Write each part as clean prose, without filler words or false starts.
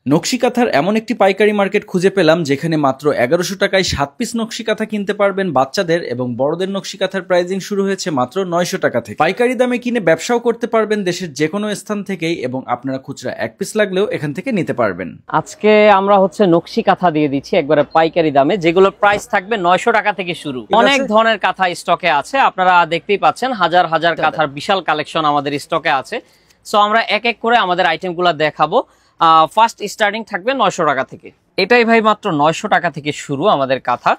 নকশি কাঁথার এমন একটি পাইকারি মার্কেট খুঁজে পেলাম যেখানে মাত্র 1100 টাকায় 7 পিস নকশি কাঁথা কিনতে পারবেন বাচ্চাদের, এবং বড়দের নকশি কাঁথার প্রাইজিং শুরু হয়েছে মাত্র 900 টাকা থেকে। পাইকারি দামে কিনে ব্যবসাও করতে পারবেন দেশের যে কোনো স্থান থেকেই, এবং আপনারা খুচরা এক পিস লাগলেও এখান থেকে নিতে পারবেন। আজকে আমরা নকশি কাঁথা দিয়ে দিচ্ছি একবারে পাইকারি দামে, যেগুলোর প্রাইস থাকবে 900 টাকা থেকে শুরু। অনেক ধরনের কাঁথা স্টকে আছে, আপনারা দেখতেই পাচ্ছেন হাজার হাজার কাঁথার বিশাল কালেকশন আমাদের স্টকে আছে। সো আমরা এক এক করে আমাদের আইটেমগুলো দেখাবো। ফার্স্ট স্টার্টিং থাকবে 900 টাকা থেকে। এটাই ভাই মাত্র 900 টাকা থেকে শুরু আমাদের কাঁথা।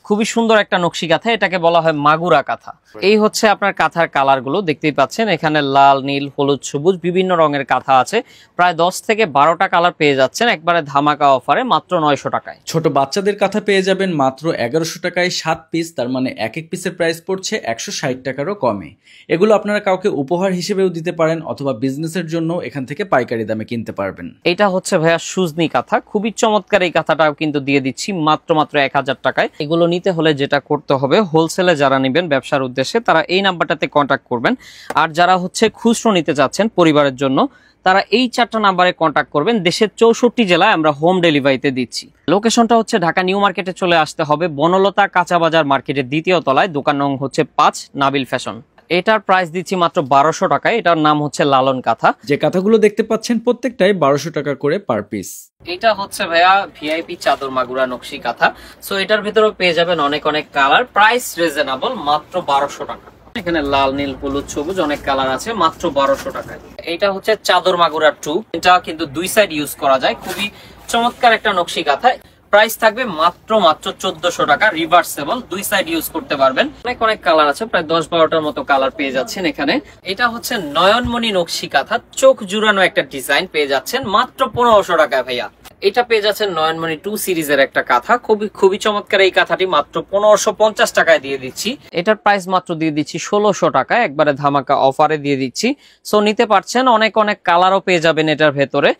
খুবই সুন্দর একটা নকশি কাঁথা, এটাকে বলা হয় মাগুরা কাঁথা। এই হচ্ছে আপনার কাঁথার কালার গুলো দেখতেই পাচ্ছেন, এখানে লাল, নীল, হলুদ, সবুজ বিভিন্ন রঙের কাঁথা আছে। প্রায় 10 থেকে 12টা কালার পেয়ে যাচ্ছেন একবারে ধামাকা অফারে মাত্র 900 টাকায়। ছোট বাচ্চাদের কাঁথা পেয়ে যাবেন মাত্র 1100 টাকায় 7 পিস, তার মানে এক এক পিসের প্রাইস পড়ছে 160 টাকারও কমে। এগুলো আপনারা কাউকে উপহার হিসেবেও দিতে পারেন, অথবা বিজনেসের জন্য এখান থেকে পাইকারি দামে কিনতে পারবেন। এটা হচ্ছে ভাইয়া সুজনি কাঁথা, খুবই চমৎকার। এই কাঁথাটাও কিন্তু দিয়ে দিচ্ছি মাত্র 1000 টাকায়। এগুলো নিতে হলে যেটা করতে হবে, হোলসেলে যারা নেবেন ব্যবসার উদ্দেশ্যে তারা এই নাম্বারটাতে কন্ট্যাক্ট করবেন, আর যারা খুচরো নিতে চাচ্ছেন পরিবারের জন্য তারা এই 4টা নাম্বারে কন্ট্যাক্ট করবেন। দেশের 64 জেলায় আমরা হোম ডেলিভারিতে দিচ্ছি। লোকেশনটা হচ্ছে ঢাকা নিউ মার্কেটে চলে আসতে হবে, বনলতা কাঁচা বাজার মার্কেটের 2য় তলায়, দোকান নং হচ্ছে 5, নাবিল ফ্যাশন। এটার প্রাইস দিচ্ছি মাত্র 1200 টাকায়। এটার নাম হচ্ছে লালন কাঁথা। যে কাঁথাগুলো দেখতে পাচ্ছেন প্রত্যেকটাই 1200 টাকা করে পার পিস। এটা হচ্ছে ভাইয়া ভিআইপি চাদর মাগুরা নকশি কাঁথা। সো এটার ভিতরেও পেয়ে যাবেন অনেক অনেক কালার, প্রাইস রিজনেবল, মাত্র 1200 টাকা। এখানে লাল, নীল, হলুদ, সবুজ অনেক কালার আছে, মাত্র 1200 টাকায়। এটা হচ্ছে চাদর মাগুরা 2, এটা কিন্তু দুই সাইড ইউজ করা যায়, খুবই চমৎকার একটা নকশি কাঁথা। প্রাইস থাকবে মাত্র 1400 টাকা, রিভার্সেবল, দুই সাইড ইউজ করতে পারবেন। অনেক অনেক কালার আছে, প্রায় 10-12টার মতো কালার পেয়ে যাচ্ছেন এখানে। এটা হচ্ছে নয়নমণি নকশি কাঁথা, চোখ জুড়ানো একটা ডিজাইন পেয়ে যাচ্ছেন মাত্র 1500 টাকা ভাইয়া। এটা পেয়ে যাচ্ছেন নয়নমণি 2 সিরিজের একটা কাঁথা, খুবই চমৎকার। এই কাঁথাটি মাত্র 1550 টাকায় দিয়ে দিচ্ছি। এটার প্রাইস মাত্র দিয়ে দিচ্ছি 1600 টাকায়, একবারে ধামাকা অফারে দিয়ে দিচ্ছি। সো নিতে পারছেন, অনেক অনেক কালারও পেয়ে যাবেন এটার ভেতরে।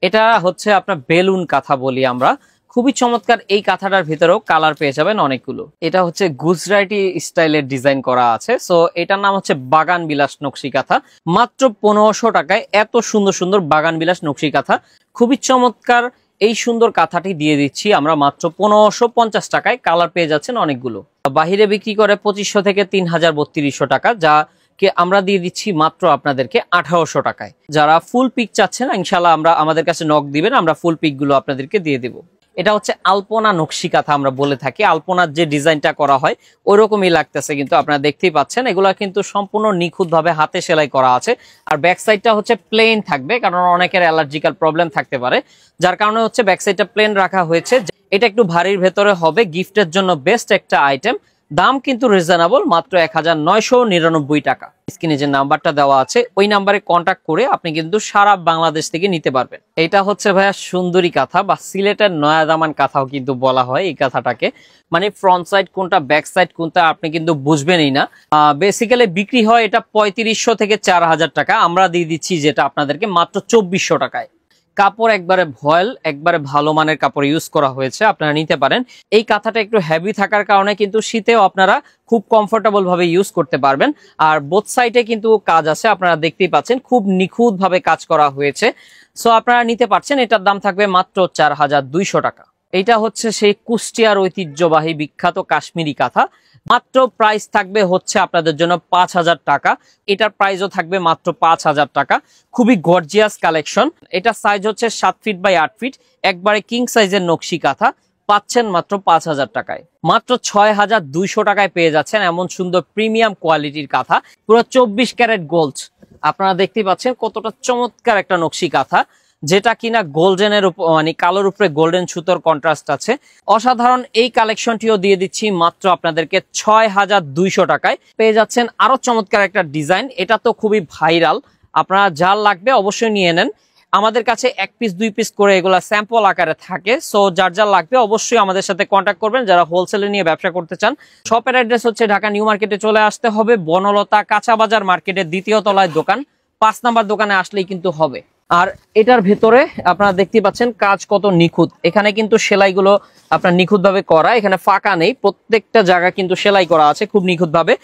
এটা হচ্ছে আপনার বেলুন কাঁথা বলি আমরা, খুবই চমৎকার। এই কাঁথাটার ভিতরেও কালার পেয়ে যাবেন অনেকগুলো। এটা হচ্ছে গুজরাটি স্টাইলের ডিজাইন করা আছে। সো এটার নাম হচ্ছে বাগান বিলাস নকশি কাঁথা, মাত্র 1500 টাকায়। এত সুন্দর সুন্দর বাগান বিলাস নকশি কাঁথা, খুবই চমৎকার। এই সুন্দর কাঁথাটি দিয়ে দিচ্ছি আমরা মাত্র 1550 টাকায়। কালার পেয়ে যাচ্ছেন অনেকগুলো। বাহিরে বিক্রি করে 2500 থেকে 3000-3200 টাকা, যা কে আমরা দিয়ে দিচ্ছি মাত্র আপনাদেরকে 1800 টাকায়। যারা ফুল পিক চাচ্ছেন ইনশাআল্লাহ আমাদের কাছে নক দিবেন, আমরা ফুল পিক গুলো আপনাদেরকে দিয়ে দেবো। এটা হচ্ছে আলপনা নকশি কাঁথা আমরা বলে থাকি। আলপনার যে ডিজাইনটা করা হয় ওই রকমই লাগতেছে, কিন্তু আপনারা দেখতেই পাচ্ছেন এগুলা কিন্তু সম্পূর্ণ নিখুঁত ভাবে হাতে সেলাই করা আছে। আর ব্যাক সাইডটা হচ্ছে প্লেন থাকবে, কারণ অনেকের অ্যালার্জিক্যাল প্রবলেম থাকতে পারে, যার কারণে হচ্ছে ব্যাক সাইডটা প্লেন রাখা হয়েছে। এটা একটু ভারীর ভেতরে হবে, গিফটের জন্য বেস্ট একটা আইটেম। দাম কিন্তু রিজনেবল, মাত্র 1999 টাকা। স্ক্রিনে যে নাম্বারটা দেওয়া আছে ওই নাম্বারে কন্ট্যাক্ট করে আপনি কিন্তু সারা বাংলাদেশ থেকে নিতে পারবেন। এটা হচ্ছে ভাইয়া সুন্দরী কাঁথা বা সিলেটের নয়াদামান কাঁথাও কিন্তু বলা হয় এই কাঁথাটাকে। মানে ফ্রন্ট সাইড কোনটা, ব্যাক সাইড কোনটা আপনি কিন্তু বুঝবেনই না। বেসিক্যালি বিক্রি হয় এটা 3500 থেকে 4000 টাকা, আমরা দিয়ে দিচ্ছি যেটা আপনাদেরকে মাত্র 2400 টাকায়। কাপড় একবারে ভয়েল, একবারে ভালো মানের কাপড় ইউজ করা হয়েছে, আপনারা নিতে পারেন। এই কাঁথাটা একটু হেভি থাকার কারণে কিন্তু শীতেও আপনারা খুব কমফোর্টেবল ভাবে ইউজ করতে পারবেন। আর বোথ সাইডে কিন্তু কাজ আছে, আপনারা দেখতেই পাচ্ছেন, খুব নিখুঁত ভাবে কাজ করা হয়েছে। সো আপনারা নিতে পারছেন। এটার দাম থাকবে মাত্র 4200 টাকা। এইটা হচ্ছে সেই কুষ্টিয়ার ঐতিহ্যবাহী বিখ্যাত কাশ্মীরি কাঁথা, মাত্র প্রাইস থাকবে হচ্ছে আপনাদের জন্য 5000 টাকা। এটার প্রাইসও থাকবে মাত্র 5000 টাকা। খুবই গর্জিয়াস কালেকশন। এটা সাইজ হচ্ছে 7 ফিট বাই 8 ফিট, একবারে কিং সাইজের নকশি কাঁথা, পাচ্ছেন মাত্র 5000 টাকায়। মাত্র 6200 টাকায় পেয়ে যাচ্ছেন এমন সুন্দর প্রিমিয়াম কোয়ালিটির কাঁথা, পুরো 24 ক্যারেট গোল্ড। আপনারা দেখতেই পাচ্ছেন কতটা চমৎকার একটা নকশি কাঁথা, যেটা কিনা গোল্ডেনের উপর মানে কালোর উপরে গোল্ডেন সুতোর কন্ট্রাস্ট আছে। অসাধারণ এই কালেকশনটিও দিয়ে দিচ্ছি মাত্র আপনাদেরকে 6200 টাকায়। পেয়ে যাচ্ছেন আরো চমৎকার একটা ডিজাইন, এটা তো খুবই ভাইরাল, আপনারা যার লাগবে অবশ্যই নিয়ে নেন। আমাদের কাছে 1 পিস 2 পিস করে এগুলা স্যাম্পল আকারে থাকে। সো যার যার লাগবে অবশ্যই আমাদের সাথে কন্ট্যাক্ট করবেন যারা হোলসেলে নিয়ে ব্যবসা করতে চান। শপের অ্যাড্রেস হচ্ছে ঢাকা নিউ মার্কেটে চলে আসতে হবে, বনলতা কাঁচা বাজার মার্কেটের 2য় তলায় দোকান, 5 নাম্বার দোকানে আসলেই কিন্তু হবে। আর এটার ভেতরে আপনারা দেখতে পাচ্ছেন কাজ কত নিখুঁত। এখানে কিন্তু সেলাইগুলো আপনার নিখুঁত ভাবে করা, এখানে ফাঁকা নেই, প্রত্যেকটা জায়গা কিন্তু সেলাই করা আছে খুব নিখুঁত ভাবে।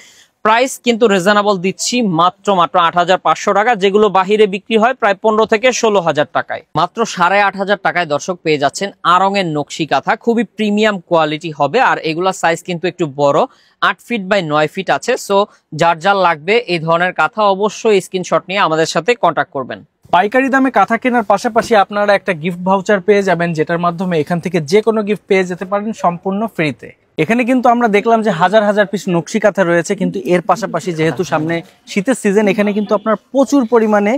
প্রাইস কিন্তু রিজনেবল দিচ্ছি মাত্র ৮৫০০ টাকা, যেগুলো বাহিরে বিক্রি হয় প্রায় ১৫ থেকে ১৬,০০০ টাকায়। মাত্র ৮৫০০ টাকায় দর্শক পেয়ে যাচ্ছেন আড়ং-এর নকশি কাঁথা, খুবই প্রিমিয়াম কোয়ালিটি হবে। আর এগুলা সাইজ কিন্তু একটু বড়, ৮ ফিট বাই ৯ ফিট আছে। সো যার যার লাগবে এই ধরনের কাঁথা অবশ্যই স্ক্রিনশট নিয়ে আমাদের সাথে কন্ট্যাক্ট করবেন। পাইকারি দামে কাঁথা কেনার পাশাপাশি আপনারা একটা গিফট ভাউচার পেয়ে যাবেন, যেটার মাধ্যমে এখান থেকে যে কোনো গিফট পেয়ে যেতে পারেন সম্পূর্ণ ফ্রিতে। এখানে কিন্তু আমরা দেখলাম যে হাজার হাজার পিস নকশি কাঁথা রয়েছে, কিন্তু এর পাশাপাশি যেহেতু সামনে শীতের সিজন, এখানে কিন্তু আপনার প্রচুর পরিমাণে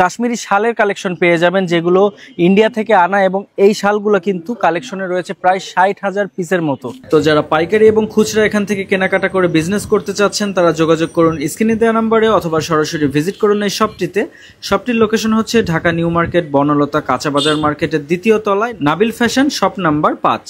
কাশ্মীরি শালের কালেকশন পেয়ে যাবেন, যেগুলো ইন্ডিয়া থেকে আনা, এবং এই শালগুলো কিন্তু কালেকশনে রয়েছে প্রায় ৬০,০০০ পিসের মতো। তো যারা পাইকারি এবং খুচরা এখান থেকে কেনাকাটা করে বিজনেস করতে চাচ্ছেন, তারা যোগাযোগ করুন স্ক্রিনে দেওয়া নাম্বারে, অথবা সরাসরি ভিজিট করুন এই শপটিতে। শপটির লোকেশন হচ্ছে ঢাকা নিউ মার্কেট, বনলতা কাঁচা বাজার মার্কেটের দ্বিতীয় তলায়, নাবিল ফ্যাশন, শপ নাম্বার ৫।